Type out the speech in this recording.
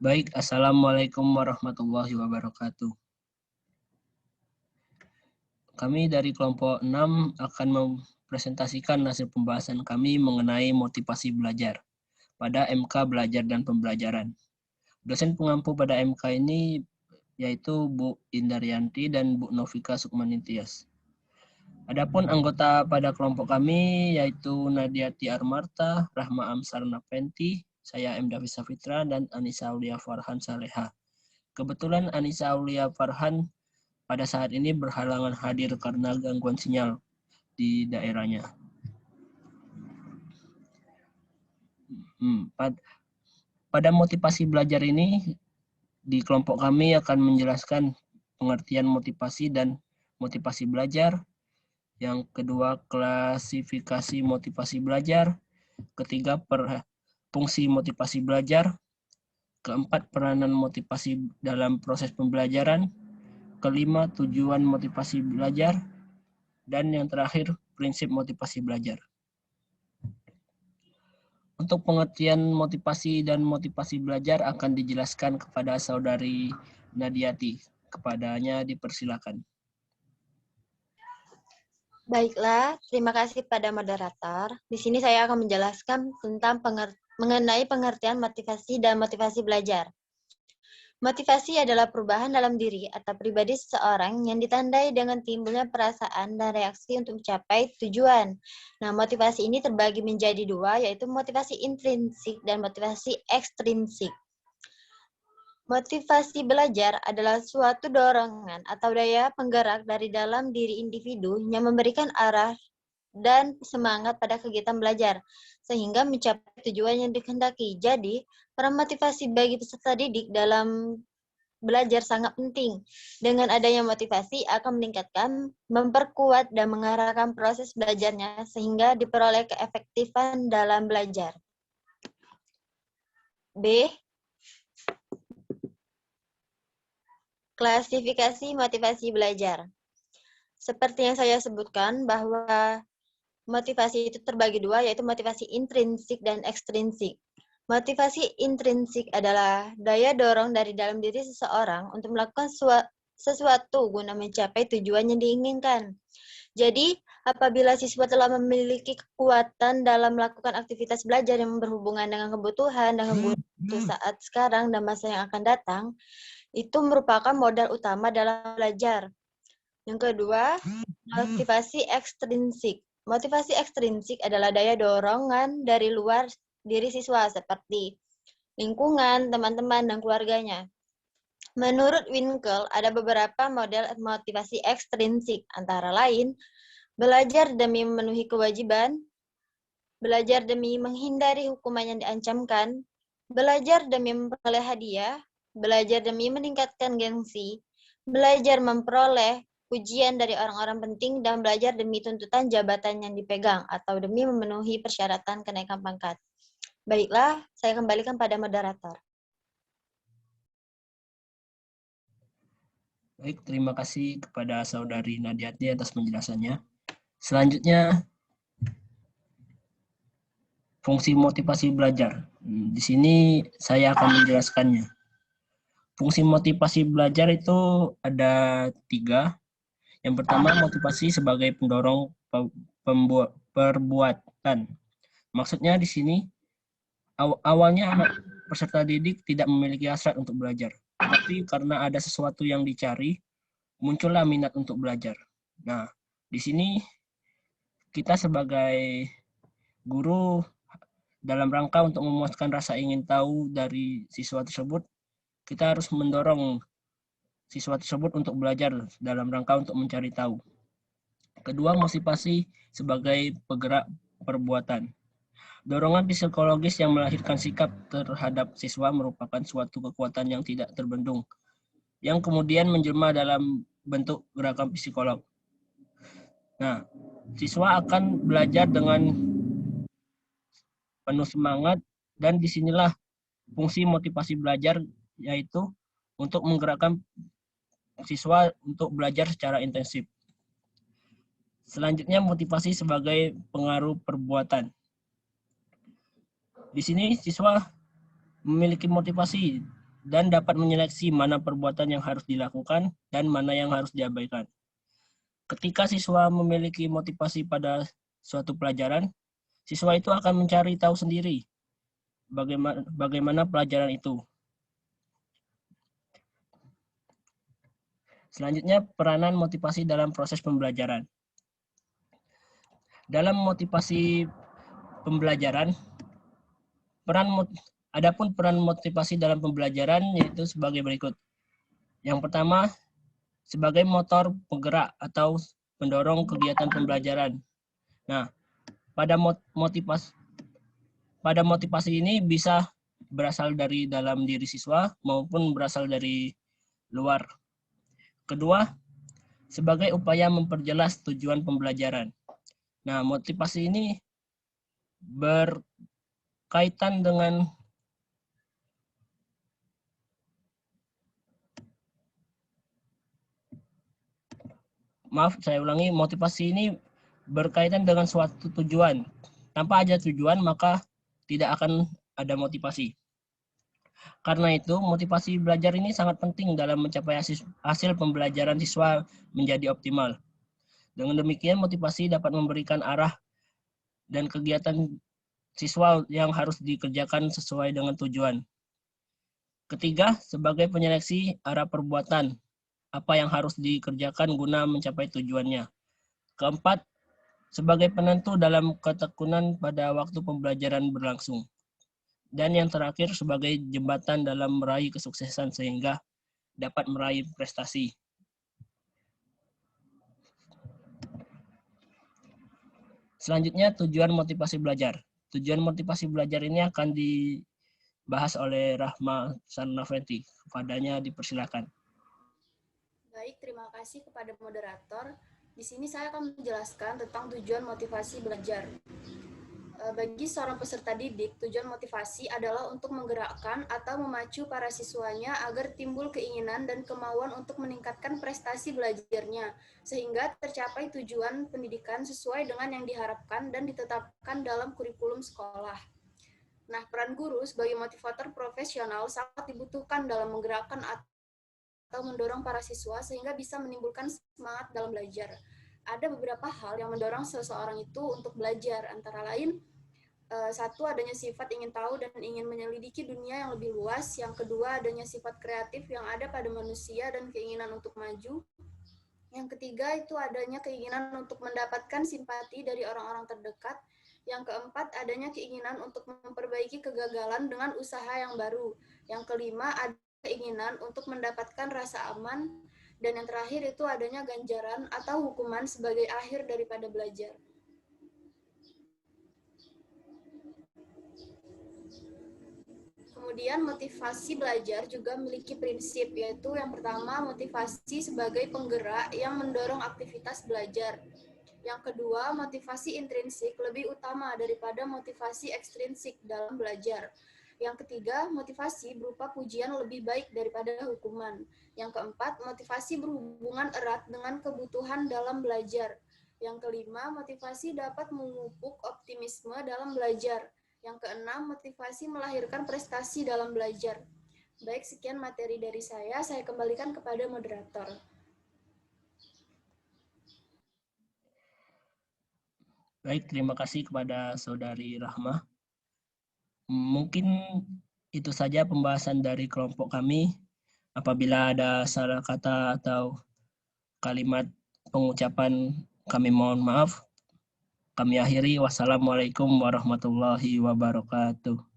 Baik, Assalamualaikum warahmatullahi wabarakatuh. Kami dari kelompok 6 akan mempresentasikan hasil pembahasan kami mengenai motivasi belajar pada MK Belajar dan Pembelajaran. Dosen pengampu pada MK ini yaitu Bu Indaryanti dan Bu Novika Sukmanitias. Adapun anggota pada kelompok kami yaitu Nadiati Armarta, Rahma Amsar Napenti, saya M. Davi Safitra, dan Anissa Aulia Farhan Saleha. Kebetulan Anissa Aulia Farhan pada saat ini berhalangan hadir karena gangguan sinyal di daerahnya. Pada motivasi belajar ini, di kelompok kami akan menjelaskan pengertian motivasi dan motivasi belajar. Yang kedua, klasifikasi motivasi belajar. Ketiga, fungsi motivasi belajar. Keempat, peranan motivasi dalam proses pembelajaran. Kelima, tujuan motivasi belajar. Dan yang terakhir, prinsip motivasi belajar. Untuk pengertian motivasi dan motivasi belajar akan dijelaskan kepada saudari Nadiati. Kepadanya dipersilakan. Baiklah, terima kasih pada moderator. Di sini saya akan menjelaskan tentang mengenai pengertian motivasi dan motivasi belajar. Motivasi adalah perubahan dalam diri atau pribadi seseorang yang ditandai dengan timbulnya perasaan dan reaksi untuk mencapai tujuan. Nah, motivasi ini terbagi menjadi dua, yaitu motivasi intrinsik dan motivasi ekstrinsik. Motivasi belajar adalah suatu dorongan atau daya penggerak dari dalam diri individu yang memberikan arah dan semangat pada kegiatan belajar, sehingga mencapai tujuan yang dikehendaki. Jadi, peran motivasi bagi peserta didik dalam belajar sangat penting. Dengan adanya motivasi akan meningkatkan, memperkuat, dan mengarahkan proses belajarnya, sehingga diperoleh keefektifan dalam belajar. B. Klasifikasi motivasi belajar. Seperti yang saya sebutkan, bahwa motivasi itu terbagi dua, yaitu motivasi intrinsik dan ekstrinsik. Motivasi intrinsik adalah daya dorong dari dalam diri seseorang untuk melakukan sesuatu guna mencapai tujuan yang diinginkan. Jadi, apabila siswa telah memiliki kekuatan dalam melakukan aktivitas belajar yang berhubungan dengan kebutuhan dan kebutuhan saat sekarang dan masa yang akan datang, itu merupakan modal utama dalam belajar. Yang kedua, motivasi ekstrinsik. Motivasi ekstrinsik adalah daya dorongan dari luar diri siswa seperti lingkungan, teman-teman, dan keluarganya. Menurut Winkel, ada beberapa model motivasi ekstrinsik, antara lain belajar demi memenuhi kewajiban, belajar demi menghindari hukuman yang diancamkan, belajar demi memperoleh hadiah, belajar demi meningkatkan gengsi, belajar memperoleh pujian dari orang-orang penting, dan belajar demi tuntutan jabatan yang dipegang atau demi memenuhi persyaratan kenaikan pangkat. Baiklah, saya kembalikan pada moderator. Baik, terima kasih kepada saudari Nadiati atas penjelasannya. Selanjutnya, fungsi motivasi belajar. Di sini saya akan menjelaskannya. Fungsi motivasi belajar itu ada 3. Yang pertama, motivasi sebagai pendorong perbuatan. Maksudnya di sini, awalnya anak peserta didik tidak memiliki hasrat untuk belajar. Tapi karena ada sesuatu yang dicari, muncullah minat untuk belajar. Nah, di sini kita sebagai guru dalam rangka untuk memuaskan rasa ingin tahu dari siswa tersebut, kita harus mendorong siswa tersebut untuk belajar dalam rangka untuk mencari tahu. Kedua, motivasi sebagai penggerak perbuatan. Dorongan psikologis yang melahirkan sikap terhadap siswa merupakan suatu kekuatan yang tidak terbendung, yang kemudian menjelma dalam bentuk gerakan psikolog. Nah, siswa akan belajar dengan penuh semangat, dan disinilah fungsi motivasi belajar, yaitu untuk menggerakkan siswa untuk belajar secara intensif. Selanjutnya, motivasi sebagai pengaruh perbuatan. Di sini siswa memiliki motivasi dan dapat menyeleksi mana perbuatan yang harus dilakukan dan mana yang harus diabaikan. Ketika siswa memiliki motivasi pada suatu pelajaran, siswa itu akan mencari tahu sendiri bagaimana pelajaran itu. Selanjutnya, peranan motivasi dalam proses pembelajaran. Dalam motivasi pembelajaran, adapun peran motivasi dalam pembelajaran yaitu sebagai berikut. Yang pertama, sebagai motor penggerak atau pendorong kegiatan pembelajaran. Nah, pada motivasi ini bisa berasal dari dalam diri siswa maupun berasal dari luar. Kedua, sebagai upaya memperjelas tujuan pembelajaran. Nah, motivasi ini berkaitan dengan motivasi ini berkaitan dengan suatu tujuan. Tanpa ada tujuan, maka tidak akan ada motivasi. Karena itu, motivasi belajar ini sangat penting dalam mencapai hasil pembelajaran siswa menjadi optimal. Dengan demikian, motivasi dapat memberikan arah dan kegiatan siswa yang harus dikerjakan sesuai dengan tujuan. Ketiga, sebagai penyeleksi arah perbuatan, apa yang harus dikerjakan guna mencapai tujuannya. Keempat, sebagai penentu dalam ketekunan pada waktu pembelajaran berlangsung. Dan yang terakhir, sebagai jembatan dalam meraih kesuksesan sehingga dapat meraih prestasi. Selanjutnya, tujuan motivasi belajar. Tujuan motivasi belajar ini akan dibahas oleh Rahma Sarnaventi. Kepadanya dipersilakan. Baik, terima kasih kepada moderator. Di sini saya akan menjelaskan tentang tujuan motivasi belajar. Bagi seorang peserta didik, tujuan motivasi adalah untuk menggerakkan atau memacu para siswanya agar timbul keinginan dan kemauan untuk meningkatkan prestasi belajarnya, sehingga tercapai tujuan pendidikan sesuai dengan yang diharapkan dan ditetapkan dalam kurikulum sekolah. Nah, peran guru sebagai motivator profesional sangat dibutuhkan dalam menggerakkan atau mendorong para siswa sehingga bisa menimbulkan semangat dalam belajar. Ada beberapa hal yang mendorong seseorang itu untuk belajar, antara lain satu, adanya sifat ingin tahu dan ingin menyelidiki dunia yang lebih luas. Yang kedua, adanya sifat kreatif yang ada pada manusia dan keinginan untuk maju. Yang ketiga, itu adanya keinginan untuk mendapatkan simpati dari orang-orang terdekat. Yang keempat, adanya keinginan untuk memperbaiki kegagalan dengan usaha yang baru. Yang kelima, ada keinginan untuk mendapatkan rasa aman. Dan yang terakhir, itu adanya ganjaran atau hukuman sebagai akhir daripada belajar. Kemudian motivasi belajar juga memiliki prinsip, yaitu yang pertama motivasi sebagai penggerak yang mendorong aktivitas belajar. Yang kedua, motivasi intrinsik lebih utama daripada motivasi ekstrinsik dalam belajar. Yang ketiga, motivasi berupa pujian lebih baik daripada hukuman. Yang keempat, motivasi berhubungan erat dengan kebutuhan dalam belajar. Yang kelima, motivasi dapat memupuk optimisme dalam belajar. Yang keenam, motivasi melahirkan prestasi dalam belajar. Baik, sekian materi dari saya kembalikan kepada moderator. Baik, terima kasih kepada Saudari Rahma. Mungkin itu saja pembahasan dari kelompok kami. Apabila ada salah kata atau kalimat pengucapan, kami mohon maaf. Kami akhiri. Wassalamualaikum warahmatullahi wabarakatuh.